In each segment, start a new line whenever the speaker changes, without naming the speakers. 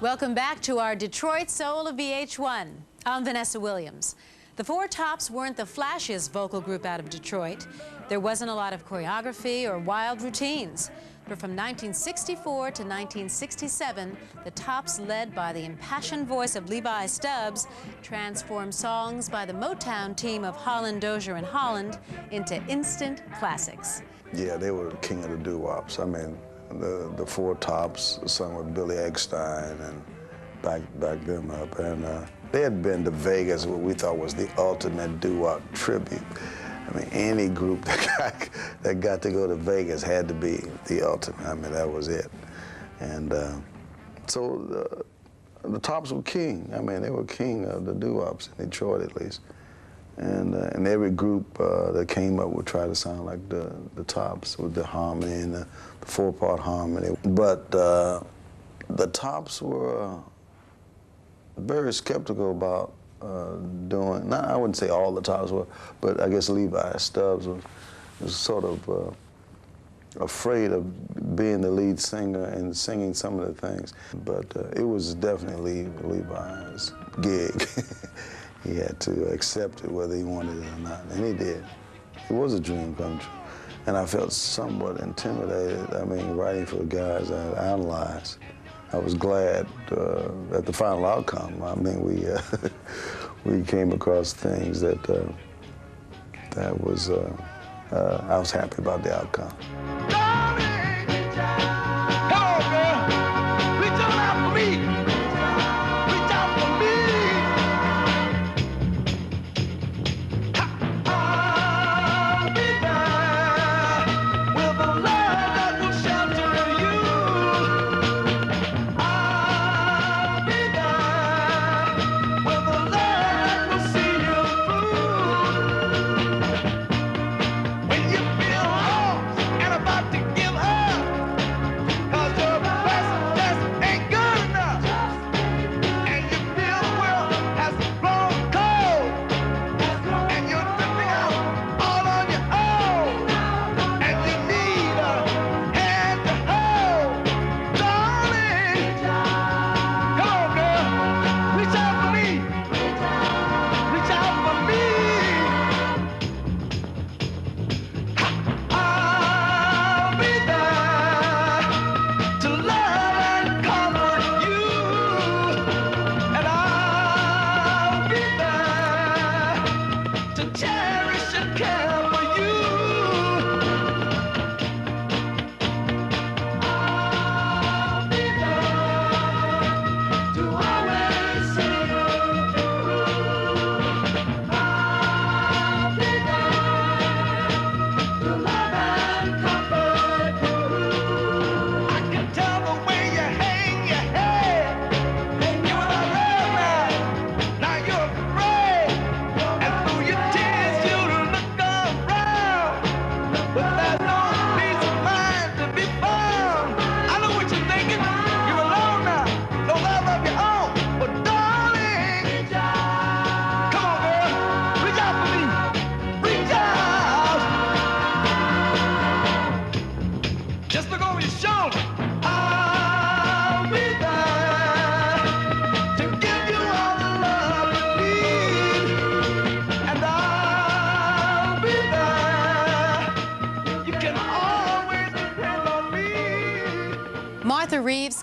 Welcome back to our Detroit Soul of VH1. I'm Vanessa Williams. The Four Tops weren't the flashiest vocal group out of Detroit. There wasn't a lot of choreography or wild routines. But from 1964 to 1967, the Tops, led by the impassioned voice of Levi Stubbs, transformed songs by the Motown team of Holland, Dozier, and Holland into instant classics.
Yeah, they were the king of the doo-wops. I mean, the Four Tops sung with Billy Eckstine and back them up. And they had been to Vegas, what we thought was the ultimate doo-wop tribute. I mean, any group that got to go to Vegas had to be the ultimate. I mean, that was it. And so the Tops were king. I mean, they were king of the doo-wops in Detroit, at least. And every group that came up would try to sound like the Tops with the harmony and the four-part harmony. But the Tops were very skeptical about doing, I wouldn't say all the Tops were, but I guess Levi Stubbs was sort of afraid of being the lead singer and singing some of the things. But it was definitely Levi's gig. He had to accept it whether he wanted it or not, and he did. It was a dream come true. And I felt somewhat intimidated. I mean, writing for the guys I idolized. I was glad at the final outcome. I mean, we came across things that I was happy about the outcome.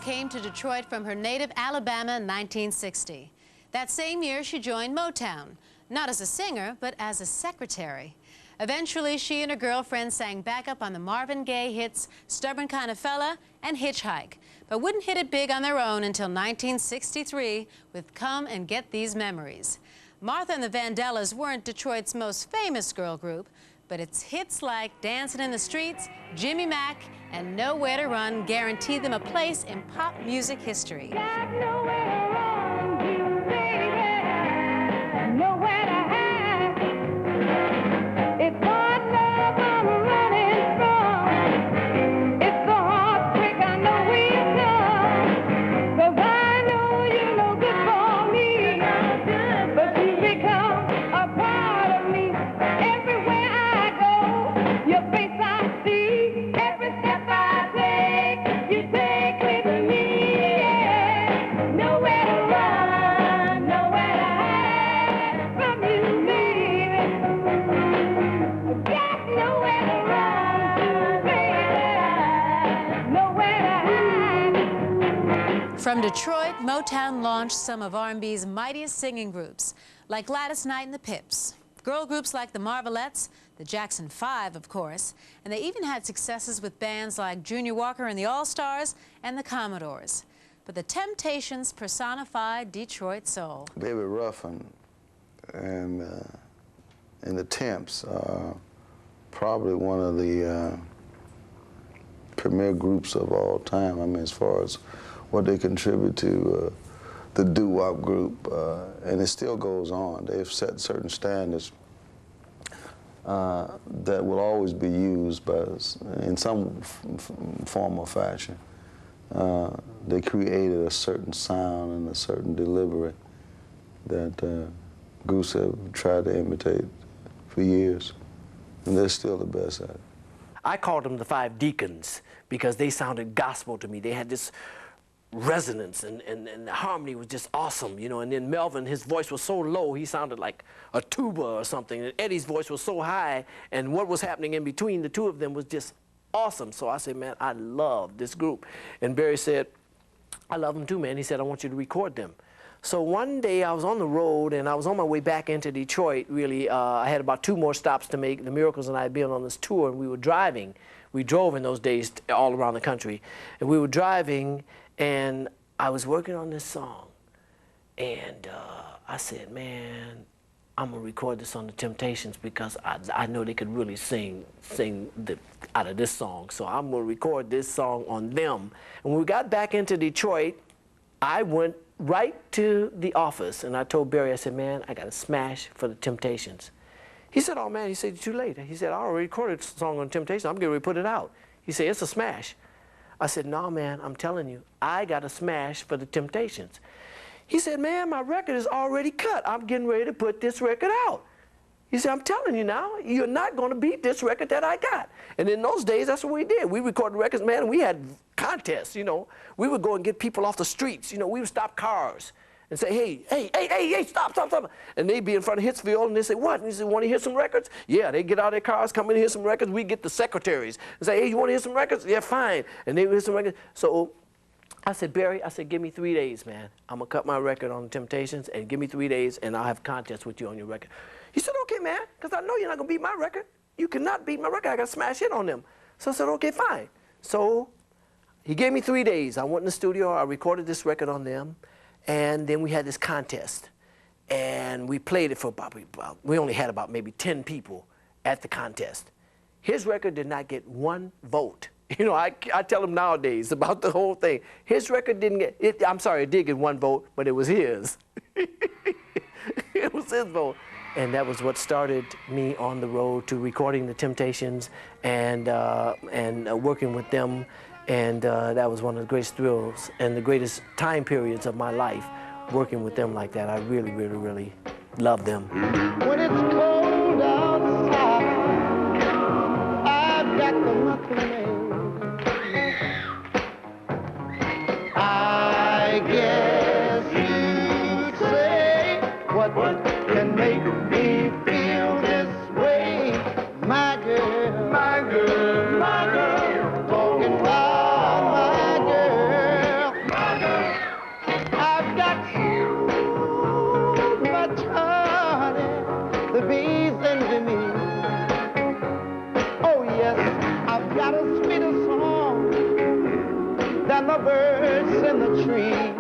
Came to Detroit from her native Alabama in 1960. That same year, she joined Motown, not as a singer, but as a secretary. Eventually, she and her girlfriend sang backup on the Marvin Gaye hits Stubborn Kinda Fella and Hitchhike, but wouldn't hit it big on their own until 1963 with Come and Get These Memories. Martha and the Vandellas weren't Detroit's most famous girl group, but its hits like Dancing in the Streets, Jimmy Mack, and Nowhere to Run guaranteed them a place in pop music history.
Got nowhere to run, you baby, nowhere to hide. It's hard love I'm running from. It's the heartbreak I know we've done. 'Cause I know you're no good for me, but you become a part of me. Everywhere I go, your face I see. Every step I take, you take with me, yeah.
From Detroit, Motown launched some of R&B's mightiest singing groups, like Gladys Knight and the Pips, girl groups like the Marvelettes, the Jackson 5, of course, and they even had successes with bands like Junior Walker and the All-Stars and the Commodores. But the Temptations personified Detroit soul.
David Ruffin and the Temps, probably one of the premier groups of all time. I mean, as far as what they contribute to the doo-wop group, and it still goes on. They've set certain standards that will always be used in some form or fashion. They created a certain sound and a certain delivery that groups have tried to imitate for years, and they're still the best at it.
I called them the Five Deacons because they sounded gospel to me. They had this resonance, and the harmony was just awesome, you know. And then Melvin, his voice was so low, he sounded like a tuba or something. And Eddie's voice was so high, and what was happening in between the two of them was just awesome. So I said, man, I love this group. And Barry said, I love them too, man. He said, I want you to record them. So one day I was on the road, and I was on my way back into Detroit, really. I had about 2 more stops to make. The Miracles and I had been on this tour, and we were driving. We drove in those days all around the country. And we were driving, and I was working on this song. And I said, man, I'm going to record this on the Temptations because I know they could really sing out of this song. So I'm going to record this song on them. And when we got back into Detroit, I went right to the office, and I told Barry, I said, man, I got a smash for the Temptations. He said, oh, man, he said, it's too late. He said, I already recorded a song on Temptations. I'm getting ready to put it out. He said, it's a smash. I said, no, man, I'm telling you, I got a smash for the Temptations. He said, man, my record is already cut. I'm getting ready to put this record out. He said, I'm telling you now, you're not going to beat this record that I got. And in those days, that's what we did. We recorded records, man, and we had contests, you know. We would go and get people off the streets. You know, we would stop cars and say, hey, stop. And they'd be in front of Hitsville, and they'd say, what? And he said, want to hear some records? Yeah, they'd get out of their cars, come in and hear some records. We'd get the secretaries and say, hey, you want to hear some records? Yeah, fine. And they would hear some records. So I said, Barry, I said, give me 3 days, man. I'm going to cut my record on the Temptations, and give me 3 days, and I'll have a contest with you on your record. He said, okay, man, because I know you're not going to beat my record. You cannot beat my record. I got to smash hit on them. So I said, okay, fine. So he gave me 3 days. I went in the studio. I recorded this record on them, and then we had this contest. And we played it for we only had about maybe 10 people at the contest. His record did not get 1 vote. You know, I tell him nowadays about the whole thing. His record didn't get, it did get 1 vote, but it was his. It was his vote. And that was what started me on the road to recording the Temptations and working with them. And that was one of the greatest thrills and the greatest time periods of my life, working with them like that. I really, really, really love them.
When it's cold outside, I've got the monthly mail. I guess you'd say what can make me feel this way, my girl, my girl, my girl, talking about my girl, my girl. I've got so much honey, the bees envy me. Oh yes, I've got a sweeter song than the birds in the trees.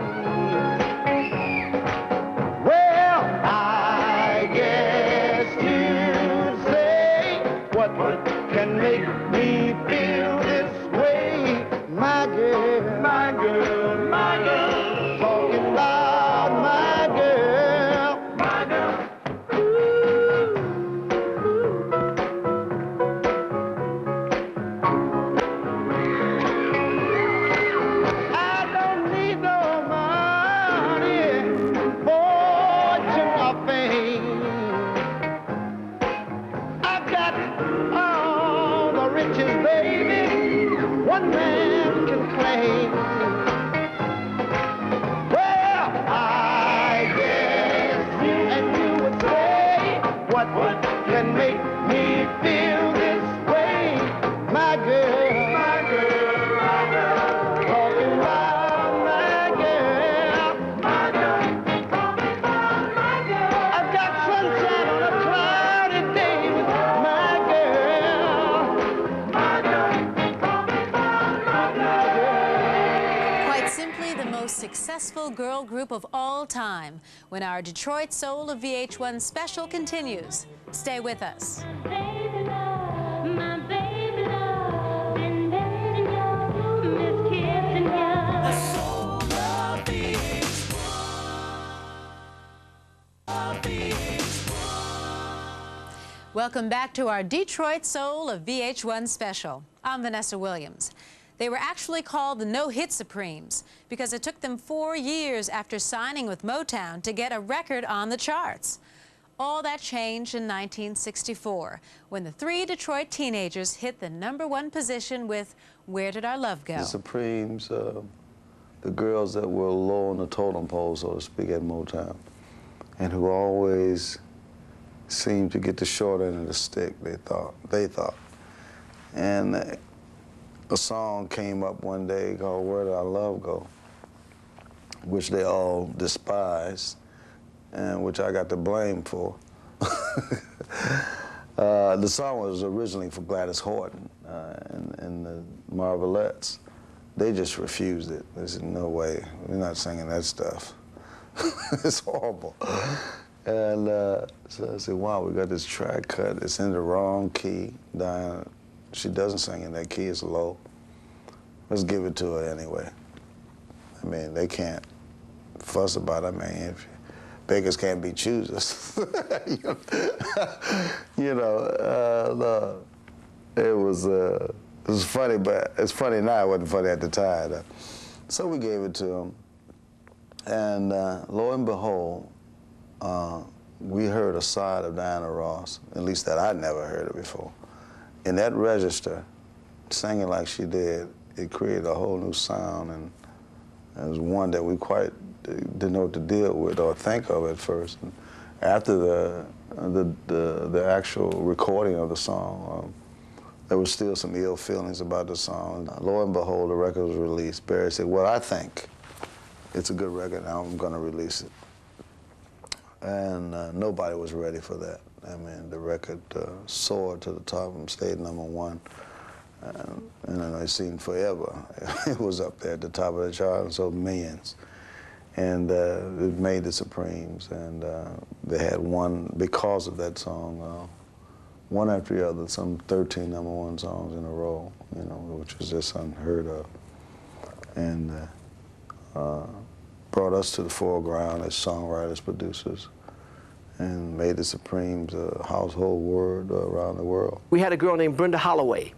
Can make me feel this way, my girl, my girl, my girl, talking about my girl, my girl. I don't need no money, fortune or fame. I've got riches, baby, one man can claim. Well, I guess you and you would say, what can make me feel this way, my girl, my girl, my girl, talking about my girl.
most successful girl group of all time when our Detroit Soul of VH1 special continues. Stay with us.
Baby love, my baby love, been dancing you, miss kissing you. The soul of
Welcome back to our Detroit Soul of VH1 special. I'm Vanessa Williams. They were actually called the No-Hit Supremes because it took them 4 years after signing with Motown to get a record on the charts. All that changed in 1964 when the 3 Detroit teenagers hit the #1 position with Where Did Our Love Go?
The Supremes, the girls that were low on the totem pole, so to speak, at Motown, and who always seemed to get the short end of the stick, they thought. And a song came up one day called Where Did Our Love Go?, which they all despised, and which I got the blame for. The song was originally for Gladys Horton and the Marvelettes. They just refused it. They said, no way, we're not singing that stuff. It's horrible. And so I said, wow, we got this track cut. It's in the wrong key. Diana, she doesn't sing in that key, it's low. Let's give it to her anyway. I mean, they can't fuss about it. I mean, if beggars can't be choosers. You know, it was funny, but it's funny now. It wasn't funny at the time. So we gave it to them, and lo and behold, we heard a side of Diana Ross, at least that I'd never heard it before. In that register, singing like she did, it created a whole new sound, and it was one that we quite didn't know what to deal with or think of at first. And after the actual recording of the song, there was still some ill feelings about the song. Lo and behold, the record was released. Barry said, well, I think it's a good record, now I'm gonna release it. And nobody was ready for that. I mean, the record soared to the top and stayed #1. And it seemed forever. It was up there at the top of the chart and sold millions. And it made the Supremes, and they had one, because of that song, one after the other, some 13 #1 songs in a row, you know, which was just unheard of. And brought us to the foreground as songwriters, producers, and made the Supremes a household word around the world.
We had a girl named Brenda Holloway,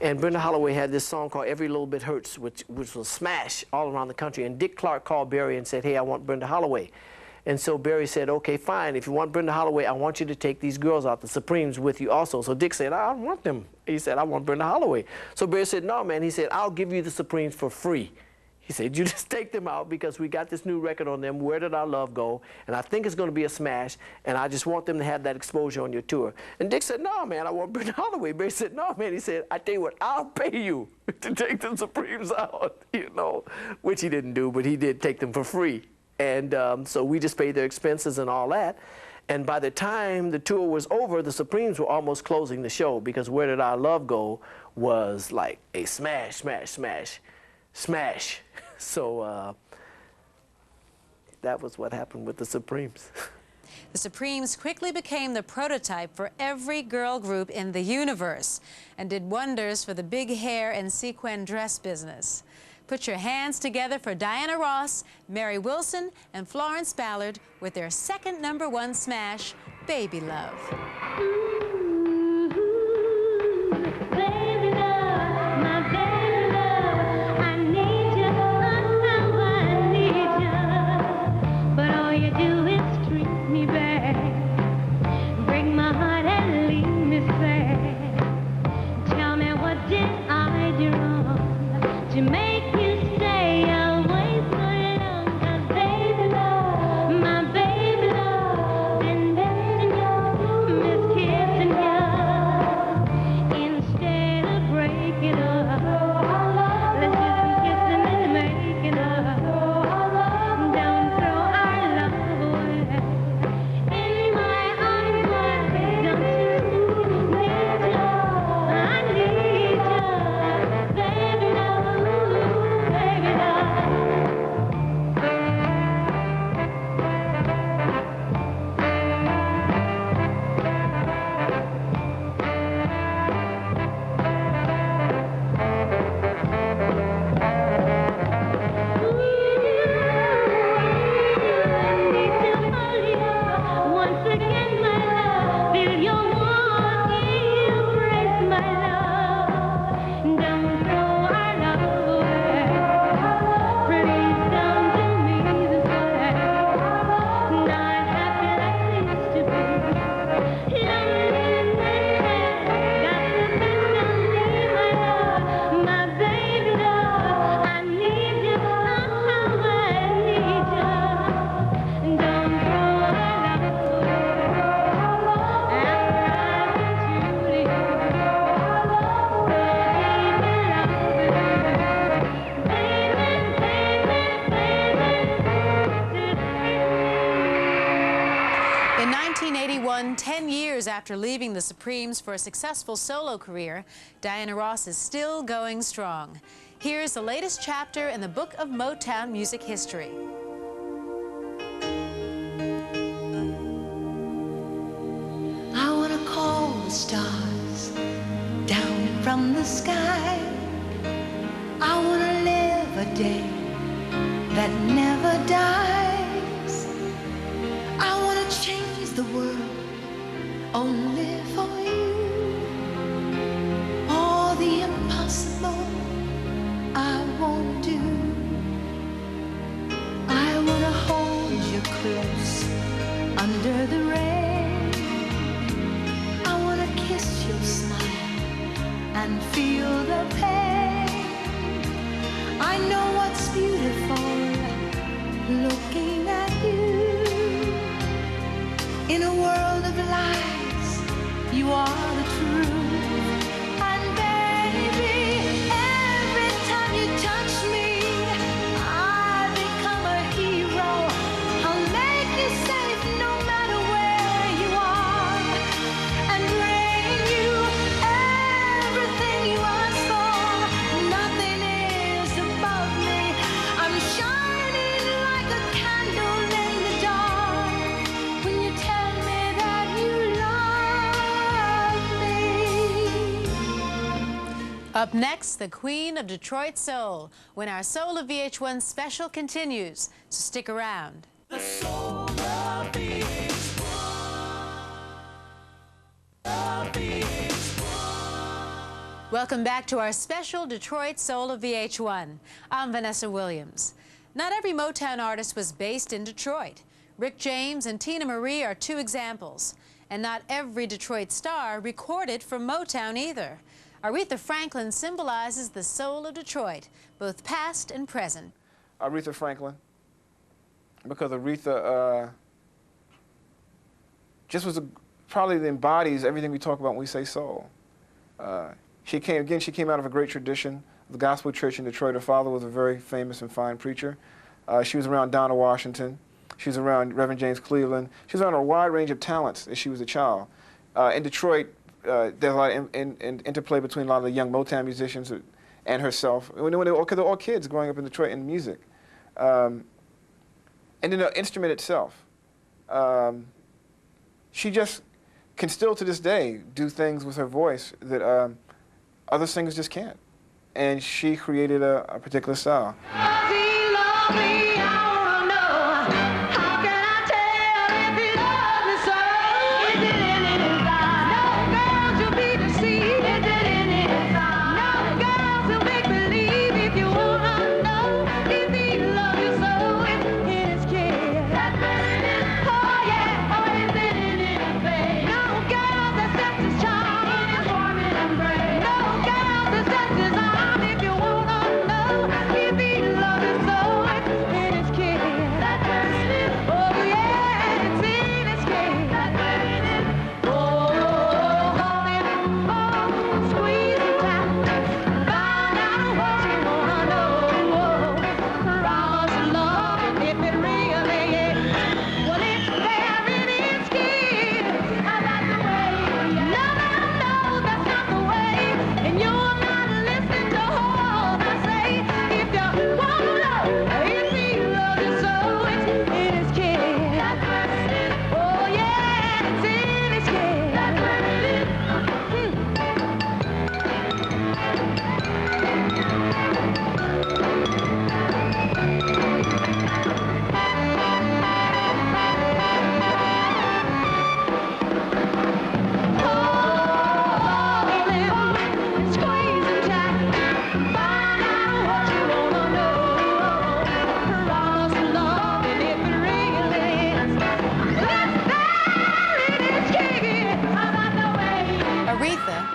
and Brenda Holloway had this song called Every Little Bit Hurts, which was a smash all around the country. And Dick Clark called Barry and said, hey, I want Brenda Holloway. And so Barry said, okay, fine, if you want Brenda Holloway, I want you to take these girls out, the Supremes, with you also. So Dick said, I don't want them. He said, I want Brenda Holloway. So Barry said, no, man. He said, I'll give you the Supremes for free. He said, you just take them out because we got this new record on them, Where Did Our Love Go? And I think it's going to be a smash, and I just want them to have that exposure on your tour. And Dick said, no, man, I want Brenda Holloway. Barry said, no, man. He said, I tell you what, I'll pay you to take the Supremes out, you know, which he didn't do, but he did take them for free. And so we just paid their expenses and all that. And by the time the tour was over, the Supremes were almost closing the show because Where Did Our Love Go was like a smash, smash, smash, smash. So that was what happened with the Supremes.
The Supremes quickly became the prototype for every girl group in the universe and did wonders for the big hair and sequin dress business. Put your hands together for Diana Ross, Mary Wilson, and Florence Ballard with their second #1 smash, Baby Love.
baby love, my baby love, I need you, somehow I need you. But all you do is treat me bad, break my heart and leave me sad. Tell me, what did I do wrong to make you stay away so long? 'Cause baby love, my baby love, been dancing you, miss Kid.
Born 10 years after leaving the Supremes for a successful solo career, Diana Ross is still going strong. Here's the latest chapter in the book of Motown music history.
I want to call the stars down from the sky. I want to live a day that never dies. I want to change the world only for you. All the impossible I won't do. I want to hold you close under the rain. I want to kiss your smile and feel the pain. I know what's beautiful looking at you. In a world of lies, you are the truth. And baby, every time you touch me, I become a hero. I'll make you safe no matter where you are, and bring you everything you ask for. Nothing is above me. I'm shining like a candle in the dark when you tell me that you love me.
Up next, the Queen of Detroit Soul, when our Soul of VH1 special continues. So stick around.
The Soul of VH1.
Welcome back to our special Detroit Soul of VH1. I'm Vanessa Williams. Not every Motown artist was based in Detroit. Rick James and Tina Marie are two examples. And not every Detroit star recorded for Motown either. Aretha Franklin symbolizes the soul of Detroit, both past and present.
Aretha Franklin, because Aretha just was probably embodies everything we talk about when we say soul. She came out of a great tradition, the gospel church in Detroit. Her father was a very famous and fine preacher. She was around Donna Washington. She was around Reverend James Cleveland. She was around a wide range of talents as she was a child. In Detroit, there's a lot of interplay between a lot of the young Motown musicians and herself. Because they're all kids growing up in Detroit in music. And then the instrument itself. She just can still to this day do things with her voice that other singers just can't. And she created a particular style.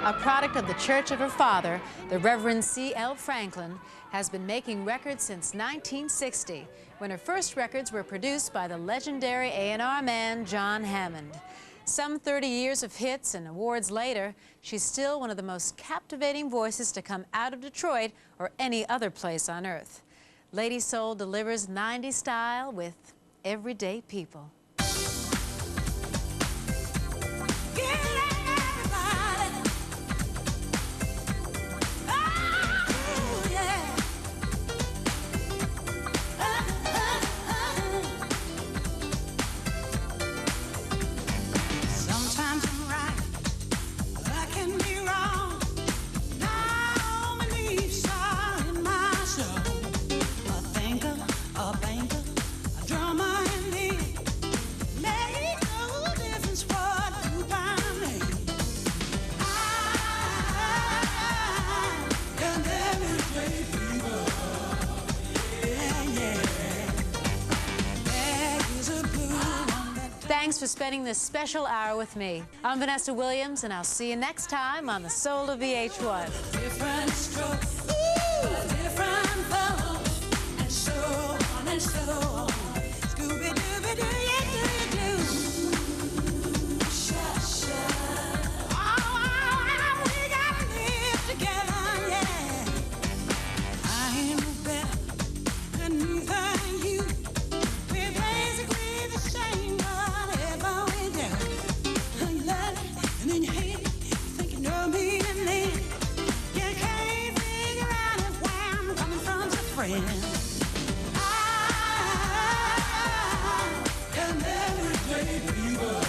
A product of the church of her father, the Reverend C.L. Franklin, has been making records since 1960, when her first records were produced by the legendary A&R man, John Hammond. Some 30 years of hits and awards later, she's still one of the most captivating voices to come out of Detroit or any other place on earth. Lady Soul delivers 90s style with everyday people. Thanks for spending this special hour with me. I'm Vanessa Williams, and I'll see you next time on the Soul of VH1.
Different strokes, different flow, and so on and so on. Scooby-Dooby-Doo, yeah, do-do-do. Sha-sha. Oh, we gotta live together, yeah. I ain't no better than neither you. We're basically the same, whatever we do. You love it, and then you hate it, think you know me, and then you can't figure out if where I'm coming from's a friend. And everyday people